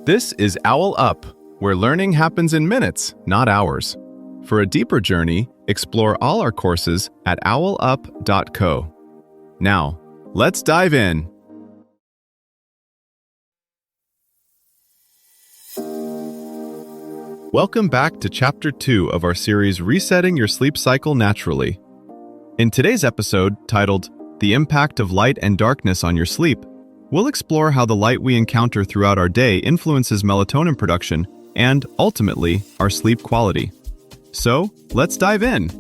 This is OwlUp, where learning happens in minutes, not hours. For a deeper journey, explore all our courses at owlup.co. Now, let's dive in. Welcome back to Chapter 2 of our series Resetting Your Sleep Cycle Naturally. In today's episode, titled The Impact of Light and Darkness on Your Sleep, we'll explore how the light we encounter throughout our day influences melatonin production and, ultimately, our sleep quality. So, let's dive in.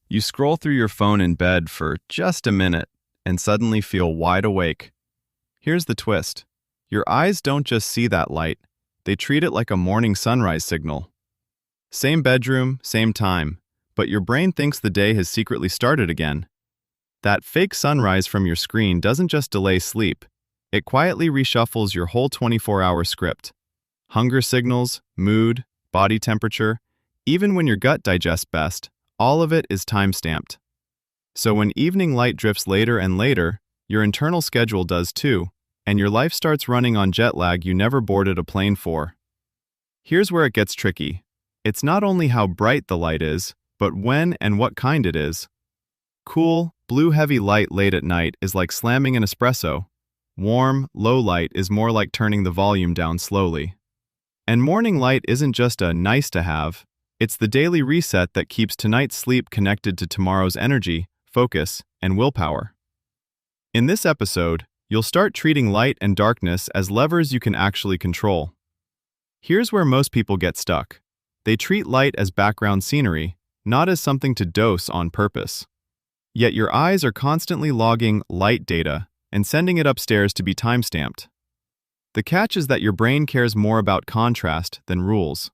You scroll through your phone in bed for just a minute and suddenly feel wide awake. Here's the twist. Your eyes don't just see that light, they treat it like a morning sunrise signal. Same bedroom, same time, but your brain thinks the day has secretly started again. That fake sunrise from your screen doesn't just delay sleep, it quietly reshuffles your whole 24-hour script. Hunger signals, mood, body temperature, even when your gut digests best, all of it is time-stamped. So when evening light drifts later and later, your internal schedule does too, and your life starts running on jet lag you never boarded a plane for. Here's where it gets tricky. It's not only how bright the light is, but when and what kind it is. Cool, blue heavy light late at night is like slamming an espresso. Warm, low light is more like turning the volume down slowly. And morning light isn't just a nice to have, it's the daily reset that keeps tonight's sleep connected to tomorrow's energy, focus, and willpower. In this episode, you'll start treating light and darkness as levers you can actually control. Here's where most people get stuck. They treat light as background scenery, not as something to dose on purpose. Yet your eyes are constantly logging light data and sending it upstairs to be time-stamped. The catch is that your brain cares more about contrast than rules.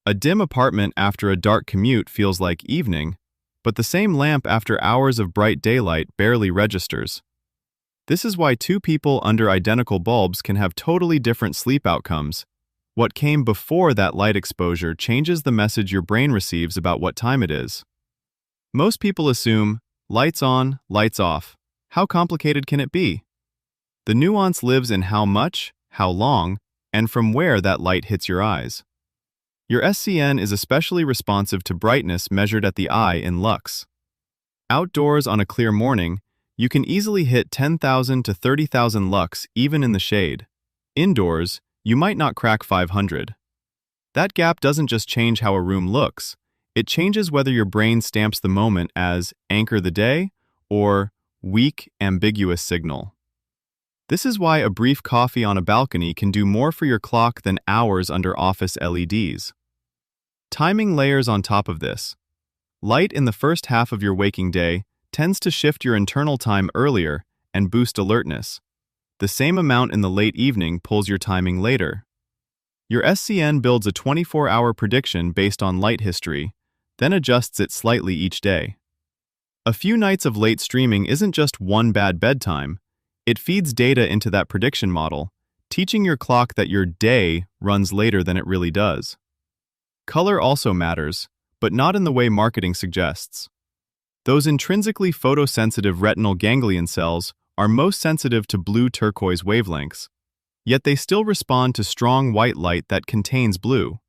A dim apartment after a dark commute feels like evening, but the same lamp after hours of bright daylight barely registers. This is why two people under identical bulbs can have totally different sleep outcomes. What came before that light exposure changes the message your brain receives about what time it is. Most people assume, lights on, lights off. How complicated can it be? The nuance lives in how much, how long, and from where that light hits your eyes. Your SCN is especially responsive to brightness measured at the eye in lux. Outdoors on a clear morning, you can easily hit 10,000 to 30,000 lux even in the shade. Indoors, you might not crack 500. That gap doesn't just change how a room looks, it changes whether your brain stamps the moment as anchor the day or weak, ambiguous signal. This is why a brief coffee on a balcony can do more for your clock than hours under office LEDs. Timing layers on top of this. Light in the first half of your waking day tends to shift your internal time earlier and boost alertness. The same amount in the late evening pulls your timing later. Your SCN builds a 24-hour prediction based on light history, then adjusts it slightly each day. A few nights of late streaming isn't just one bad bedtime, it feeds data into that prediction model, teaching your clock that your day runs later than it really does. Color also matters, but not in the way marketing suggests. Those intrinsically photosensitive retinal ganglion cells are most sensitive to blue turquoise wavelengths, yet they still respond to strong white light that contains blue.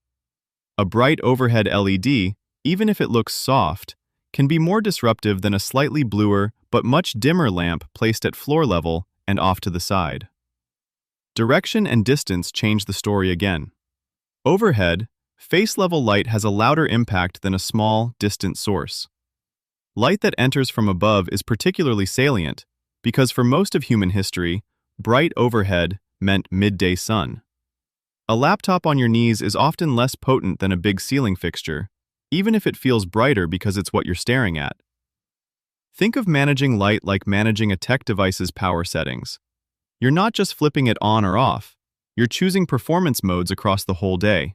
A bright overhead LED, even if it looks soft, can be more disruptive than a slightly bluer but much dimmer lamp placed at floor level and off to the side. Direction and distance change the story again. Overhead, face-level light has a louder impact than a small, distant source. Light that enters from above is particularly salient because for most of human history, bright overhead meant midday sun. A laptop on your knees is often less potent than a big ceiling fixture, even if it feels brighter because it's what you're staring at. Think of managing light like managing a tech device's power settings. You're not just flipping it on or off, you're choosing performance modes across the whole day.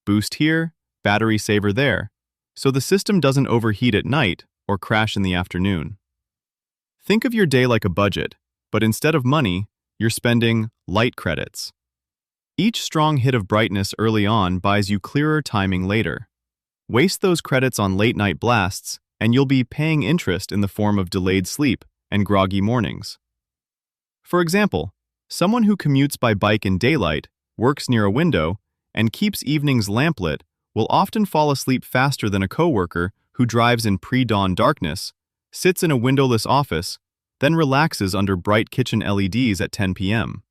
Boost here, battery saver there, so the system doesn't overheat at night or crash in the afternoon. Think of your day like a budget, but instead of money, you're spending light credits. Each strong hit of brightness early on buys you clearer timing later. Waste those credits on late-night blasts, and you'll be paying interest in the form of delayed sleep and groggy mornings. For example, someone who commutes by bike in daylight, works near a window, and keeps evenings lamplit will often fall asleep faster than a coworker who drives in pre-dawn darkness, sits in a windowless office, then relaxes under bright kitchen LEDs at 10 p.m.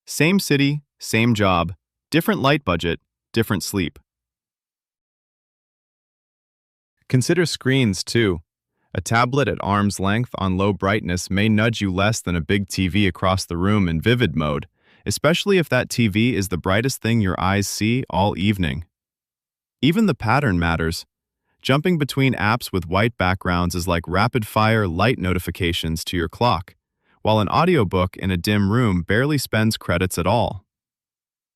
Same city, same job, different light budget, different sleep. Consider screens, too. A tablet at arm's length on low brightness may nudge you less than a big TV across the room in vivid mode, especially if that TV is the brightest thing your eyes see all evening. Even the pattern matters. Jumping between apps with white backgrounds is like rapid-fire light notifications to your clock, while an audiobook in a dim room barely spends credits at all.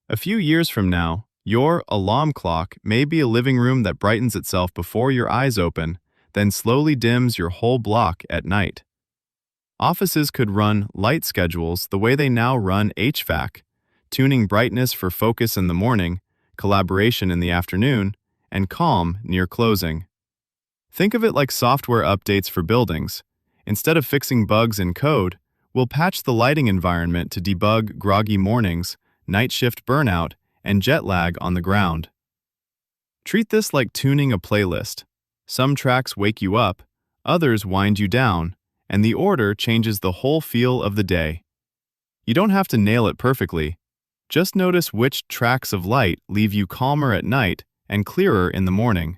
A few years from now, your alarm clock may be a living room that brightens itself before your eyes open, then slowly dims your whole block at night. Offices could run light schedules the way they now run HVAC, tuning brightness for focus in the morning, collaboration in the afternoon, and calm near closing. Think of it like software updates for buildings. Instead of fixing bugs in code, we'll patch the lighting environment to debug groggy mornings, night shift burnout, and jet lag on the ground. Treat this like tuning a playlist. Some tracks wake you up, others wind you down, and the order changes the whole feel of the day. You don't have to nail it perfectly. Just notice which tracks of light leave you calmer at night and clearer in the morning.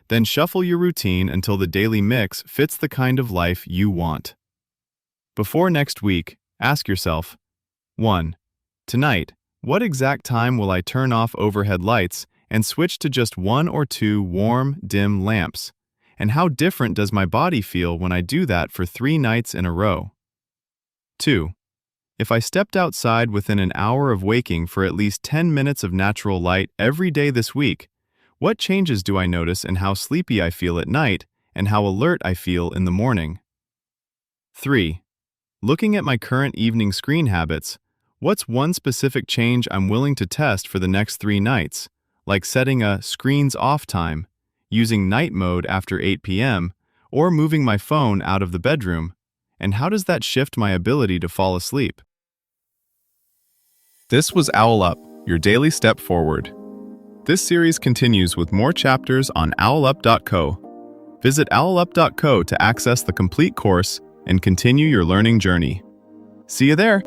Then shuffle your routine until the daily mix fits the kind of life you want. Before next week, ask yourself, 1. Tonight, what exact time will I turn off overhead lights and switch to just 1 or 2 warm, dim lamps? And how different does my body feel when I do that for 3 nights in a row? 2. If I stepped outside within an hour of waking for at least 10 minutes of natural light every day this week, what changes do I notice in how sleepy I feel at night and how alert I feel in the morning? 3. Looking at my current evening screen habits, what's one specific change I'm willing to test for the next 3 nights, like setting a screens off time, using night mode after 8 p.m., or moving my phone out of the bedroom, and how does that shift my ability to fall asleep? This was OwlUp, your daily step forward. This series continues with more chapters on OwlUp.co. Visit OwlUp.co to access the complete course and continue your learning journey. See you there!